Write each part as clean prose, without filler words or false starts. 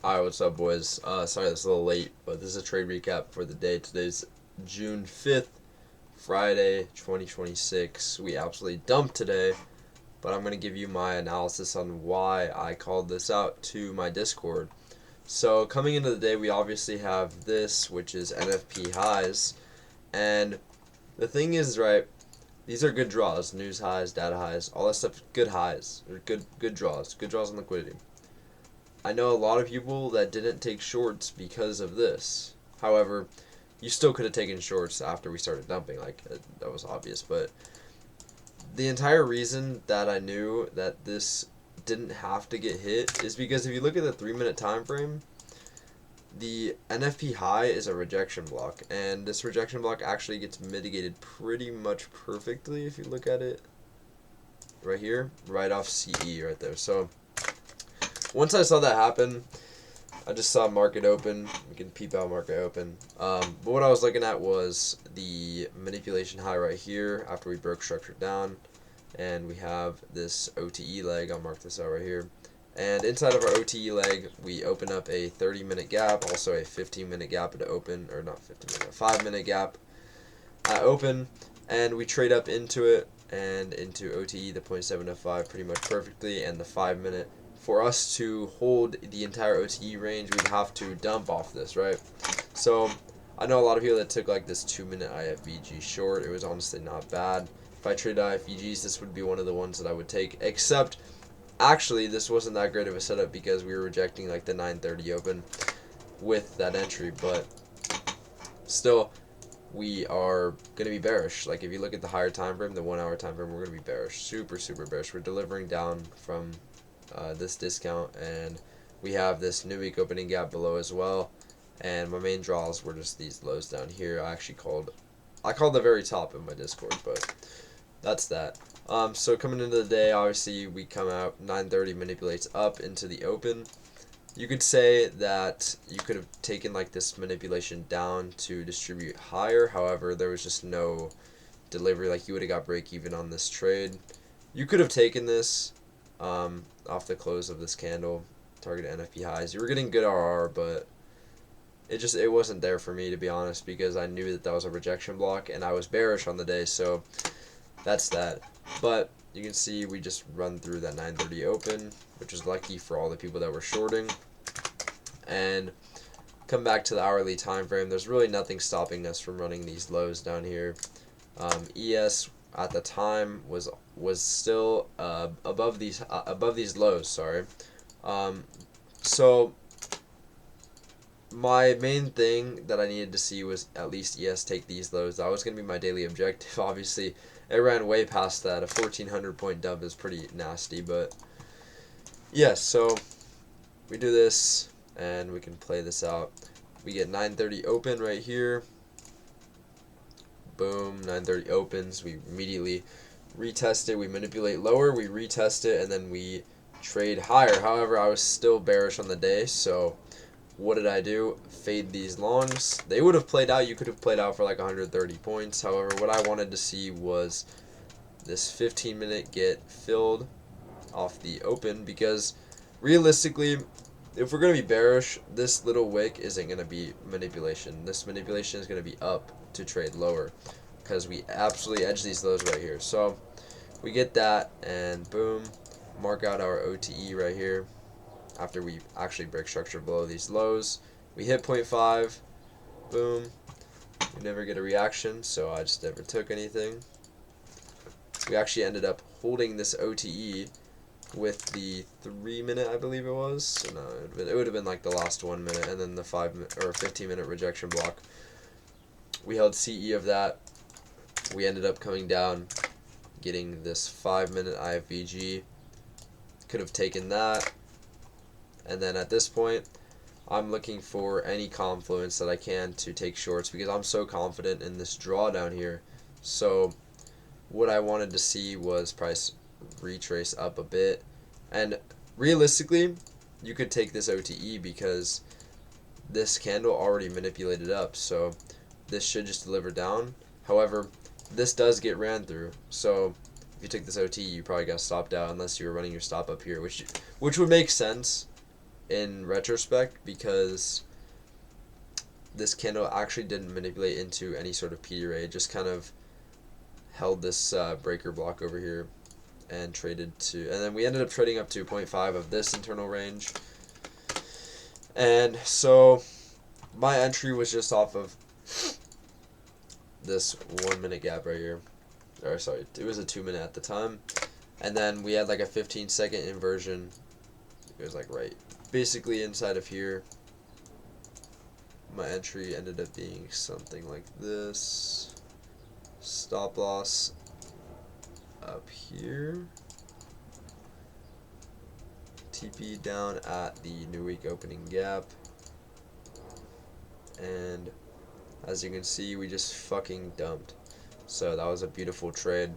Alright, what's up, boys? Sorry this is a little late, but this is a trade recap for the day. Today's June 5th, Friday, 2026. We absolutely dumped today, but I'm going to give you my analysis on why I called this out to my Discord. So, coming into the day, we obviously have this, which is NFP highs, and the thing is, right, these are good draws, news highs, data highs, all that stuff, good highs, or good draws on liquidity. I know a lot of people that didn't take shorts because of this. However, you still could have taken shorts after we started dumping. That was obvious. But the entire reason that I knew that this didn't have to get hit is because if you look at the 3-minute time frame, the NFP high is a rejection block. And this rejection block actually gets mitigated pretty much perfectly if you look at it right here, right off CE right there. So once I saw that happen, I just saw market open. We can peep out market open. But what I was looking at was the manipulation high right here after we broke structure down. And we have this OTE leg. I'll mark this out right here. And inside of our OTE leg, we open up a 30-minute gap, also a 15-minute gap at open, or not 15-minute, a 5-minute gap at open. And we trade up into it and into OTE, the 0.705, pretty much perfectly, and the 5-minute. For us to hold the entire OTE range, we'd have to dump off this, right? So I know a lot of people that took like this 2-minute IFVG short. It was honestly not bad. If I traded IFVGs, this would be one of the ones that I would take, except actually this wasn't that great of a setup because we were rejecting like the 930 open with that entry, but still we are going to be bearish. Like if you look at the higher time frame, the 1 hour time frame, we're going to be bearish, super bearish. We're delivering down from this discount, and we have this new week opening gap below as well. And my main draws were just these lows down here. I called the very top in my Discord, but that's that. So coming into the day, obviously we come out 930 manipulates up into the open. You could say that you could have taken like this manipulation down to distribute higher. However, there was just no delivery. Like you would have got break even on this trade. You could have taken this off the close of this candle, target NFP highs. You were getting good RR, but it wasn't there for me, to be honest, because I knew that was a rejection block and I was bearish on the day. So that's that. But you can see we just run through that 930 open, which is lucky for all the people that were shorting, and come back to the hourly time frame. There's really nothing stopping us from running these lows down here. ES at the time was still above these lows. Sorry. So my main thing that I needed to see was at least ES take these lows. That was going to be my daily objective. Obviously, it ran way past that. A 1,400 point dump is pretty nasty, but yes. So we do this and we can play this out. We get 930 open right here. Boom, 930 opens. We immediately retest it. We manipulate lower, we retest it, and then we trade higher. However, I was still bearish on the day, so what did I do? Fade these longs. They would have played out. You could have played out for like 130 points. However, what I wanted to see was this 15-minute get filled off the open, because realistically, if we're going to be bearish, this little wick isn't going to be manipulation. This manipulation is going to be up to trade lower, because we absolutely edge these lows right here. So we get that, and boom, mark out our OTE right here after we actually break structure below these lows. We hit 0.5, boom. We never get a reaction, so I just never took anything. We actually ended up holding this OTE with the 3-minute, I believe it was. So no, it would have been like the last 1 minute, and then the 15-minute rejection block. We held CE of that. We ended up coming down, getting this 5-minute IFVG. Could have taken that. And then at this point, I'm looking for any confluence that I can to take shorts, because I'm so confident in this drawdown here. So what I wanted to see was price retrace up a bit. And realistically, you could take this OTE because this candle already manipulated up. So this should just deliver down. However, this does get ran through. So if you took this OTE, you probably got stopped out unless you were running your stop up here, which would make sense. in retrospect because this candle actually didn't manipulate into any sort of PD ray. It just kind of held this breaker block over here and traded to, and then we ended up trading up to 0.5 of this internal range. And so my entry was just off of this 1 minute gap right here. Or sorry, it was a 2 minute at the time. And then we had like a 15-second inversion. It was like right basically inside of here. My entry ended up being something like this. Stop loss up here. TP down at the new week opening gap. And as you can see, we just fucking dumped. So that was a beautiful trade.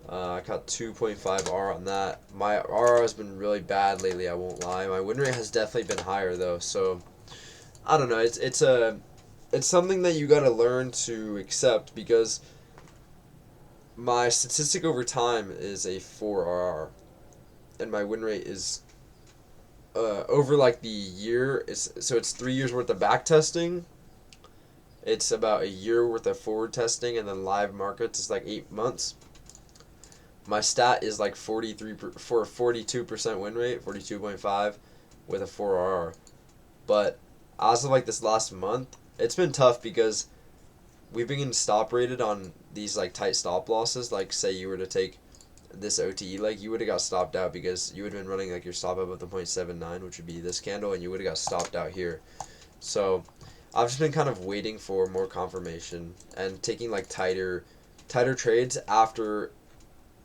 I got 2.5 R on that. My R has been really bad lately, I won't lie. My win rate has definitely been higher though, so I don't know. It's something that you gotta learn to accept, because my statistic over time is a 4 RR, and my win rate is over like the year. So it's 3 years worth of back testing. It's about a year worth of forward testing, and then live markets is like 8 months. My stat is like 42% win rate, 42.5 with a 4 RR. But as of like this last month, it's been tough because we've been getting stop rated on these like tight stop losses. Like say you were to take this OTE leg, you would have got stopped out because you would have been running like your stop above the 0.79, which would be this candle, and you would have got stopped out here. So I've just been kind of waiting for more confirmation and taking like tighter trades after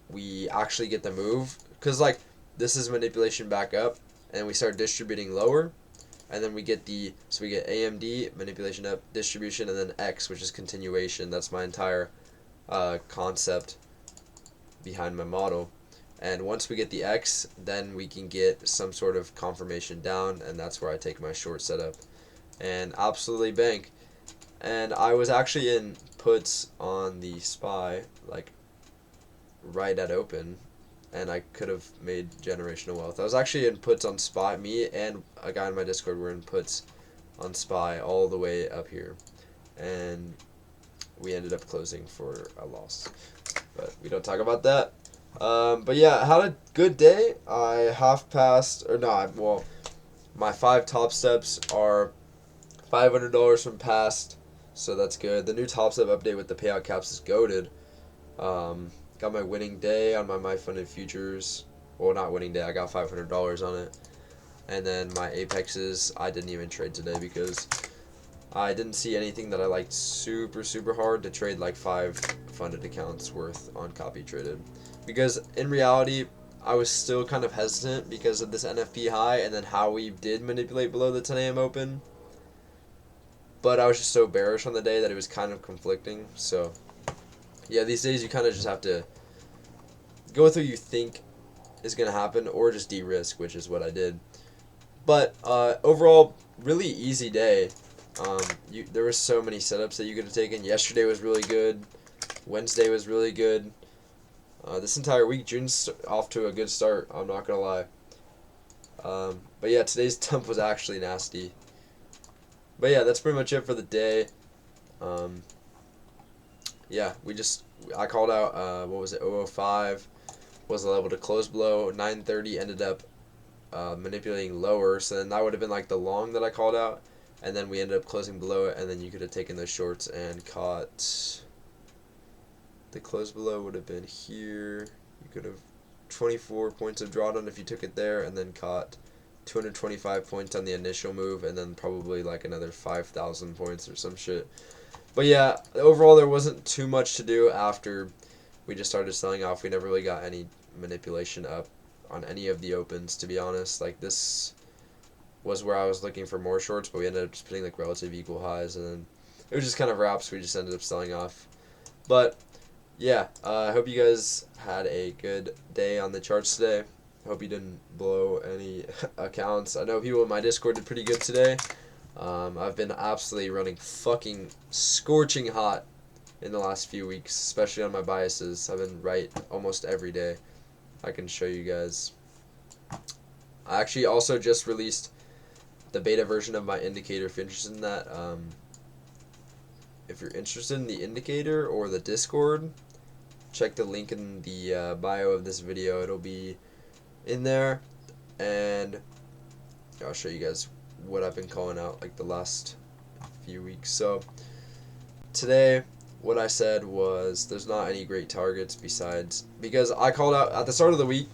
we actually get the move, because like this is manipulation back up and we start distributing lower, and then we get AMD manipulation up, distribution, and then X, which is continuation. That's my entire concept behind my model. And once we get the X, then we can get some sort of confirmation down, and that's where I take my short setup and absolutely bank. And I was actually in puts on the SPY like right at open, and I could have made generational wealth. I was actually in puts on SPY. Me and a guy in my Discord were in puts on SPY all the way up here, and we ended up closing for a loss, but we don't talk about that. But yeah, I had a good day. I half passed, or not, well, my 5 top steps are $500 from past, so that's good. The new top step update with the payout caps is goated. Got my winning day on my funded futures. Well, not winning day, I got $500 on it. And then my apexes, I didn't even trade today because I didn't see anything that I liked super hard to trade like 5 funded accounts worth on copy traded. Because in reality, I was still kind of hesitant because of this NFP high and then how we did manipulate below the 10 a.m. open. But I was just so bearish on the day that it was kind of conflicting. So yeah, these days you kind of just have to go with what you think is going to happen, or just de-risk, which is what I did. But overall, really easy day. There were so many setups that you could have taken. Yesterday was really good. Wednesday was really good. This entire week, June's off to a good start, I'm not going to lie. But yeah, today's dump was actually nasty. But yeah, that's pretty much it for the day. Yeah, I called out, what was it, 005 was the level to close below. 930 ended up manipulating lower, so then that would have been like the long that I called out, and then we ended up closing below it, and then you could have taken those shorts and caught, the close below would have been here. You could have 24 points of drawdown if you took it there, and then caught 225 points on the initial move, and then probably like another 5,000 points or some shit. But yeah, overall there wasn't too much to do after we just started selling off. We never really got any manipulation up on any of the opens, to be honest. Like, this was where I was looking for more shorts, but we ended up just putting like relative equal highs, and then it was just kind of wraps. We just ended up selling off. But yeah, I hope you guys had a good day on the charts today. I hope you didn't blow any accounts. I know people in my Discord did pretty good today. I've been absolutely running fucking scorching hot in the last few weeks, especially on my biases. I've been right almost every day. I can show you guys. I actually also just released the beta version of my indicator if you're interested in that. If you're interested in the indicator or the Discord, check the link in the bio of this video. It'll be in there, and I'll show you guys what I've been calling out like the last few weeks. So today what I said was there's not any great targets besides, because I called out at the start of the week,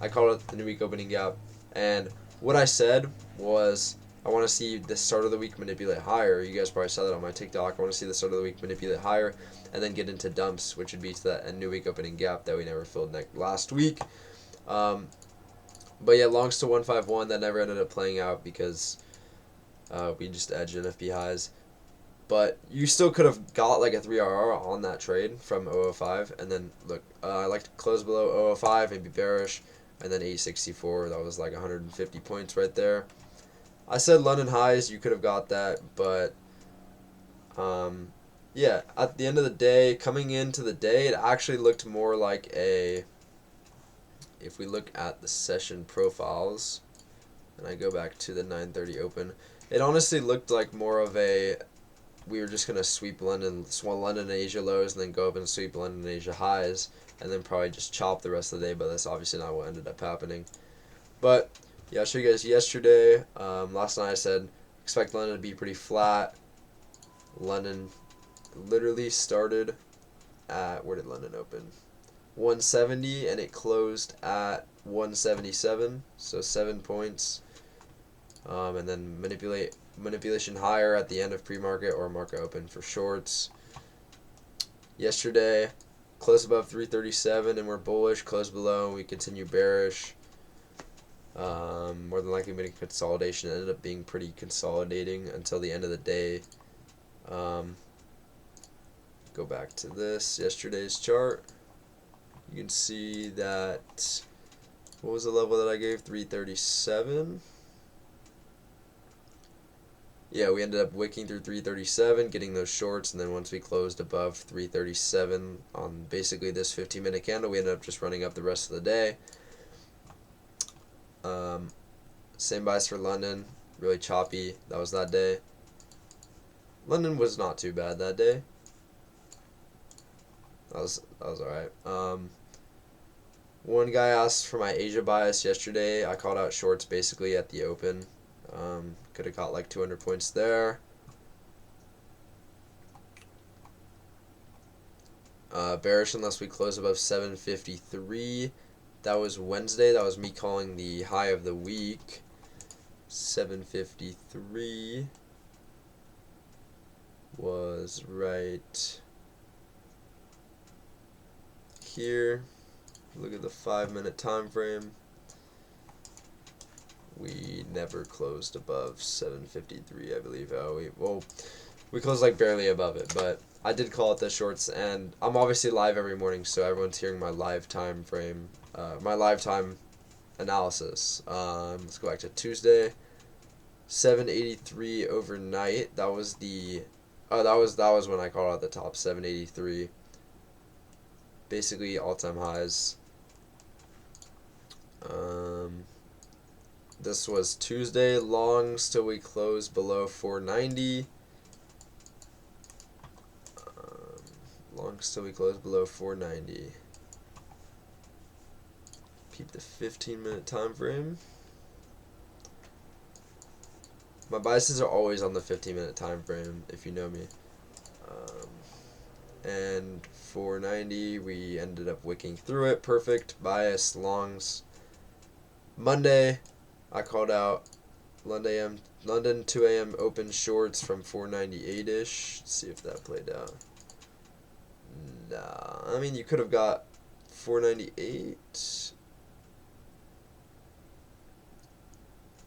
I called out the new week opening gap, and what I said was I want to see the start of the week manipulate higher. You guys probably saw that on my TikTok. I want to see the start of the week manipulate higher and then get into dumps, which would be to that new week opening gap that we never filled last week. But yeah, longs to 151, that never ended up playing out because we just edged NFP highs. But you still could have got like a 3RR on that trade from 005. And then, look, I like to close below 005 and be bearish. And then 864, that was like 150 points right there. I said London highs, you could have got that. But, yeah, at the end of the day, coming into the day, it actually looked more like a... If we look at the session profiles, and I go back to the 9:30 open, it honestly looked like more of a, we were just going to sweep London and Asia lows and then go up and sweep London and Asia highs and then probably just chop the rest of the day, but that's obviously not what ended up happening. But yeah, I'll show you guys yesterday. Last night I said expect London to be pretty flat. London literally started at, where did London open? 170, and it closed at 177, so 7 points. And then manipulation higher at the end of pre-market or market open for shorts. Yesterday, close above 337 and we're bullish, close below and we continue bearish. More than likely making consolidation. It ended up being pretty consolidating until the end of the day. Go back to this, yesterday's chart. You can see that, what was the level that I gave? 337. Yeah, we ended up wicking through 337, getting those shorts, and then once we closed above 337 on basically this 15-minute candle, we ended up just running up the rest of the day. Same buys for London, really choppy. That was that day. London was not too bad that day. That was alright. One guy asked for my Asia bias yesterday. I called out shorts basically at the open. Could have got like 200 points there. Bearish unless we close above 753. That was Wednesday. That was me calling the high of the week. 753 was right here. Look at the 5-minute time frame. We never closed above 753, I believe. We closed like barely above it, but I did call it the shorts, and I'm obviously live every morning, so everyone's hearing my live time frame, my live time analysis. Let's go back to Tuesday. 783 overnight. That was the that was when I called out the top. 783. Basically all-time highs. This was Tuesday. Longs till we close below 490. Longs till we close below 490. Keep the 15-minute time frame. My biases are always on the 15-minute time frame, if you know me. And 490, we ended up wicking through it. Perfect bias longs. Monday, I called out London 2 a.m. open shorts from 498-ish. Let's see if that played out. Nah, I mean, you could have got 498.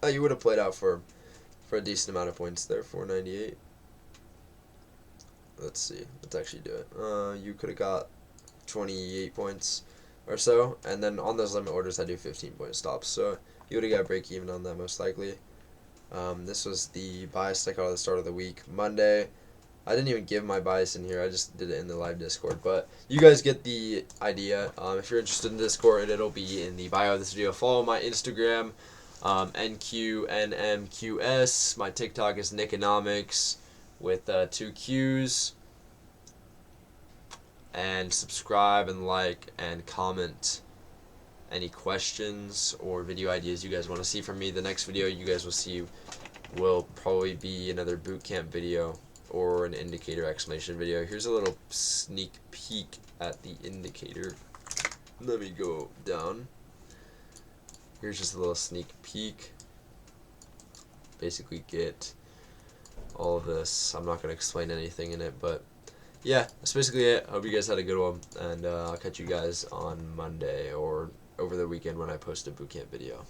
Oh, you would have played out for a decent amount of points there, 498. Let's see. Let's actually do it. You could have got 28 points or so, and then on those limit orders, I do 15-point stops. So you would have got break even on that most likely. This was the bias I called at the start of the week. Monday, I didn't even give my bias in here. I just did it in the live Discord. But you guys get the idea. If you're interested in Discord, it'll be in the bio of this video. Follow my Instagram. ig-nqnmqs. My TikTok is ig-nqonomiqs with 2 Q's. And subscribe and like and comment any questions or video ideas you guys want to see from me. The next video you guys will see will probably be another bootcamp video or an indicator explanation video. Here's a little sneak peek at the indicator. Let me go down. Here's just a little sneak peek. Basically get all of this. I'm not going to explain anything in it, but yeah, that's basically it. Hope you guys had a good one, and I'll catch you guys on Monday or over the weekend when I post a bootcamp video.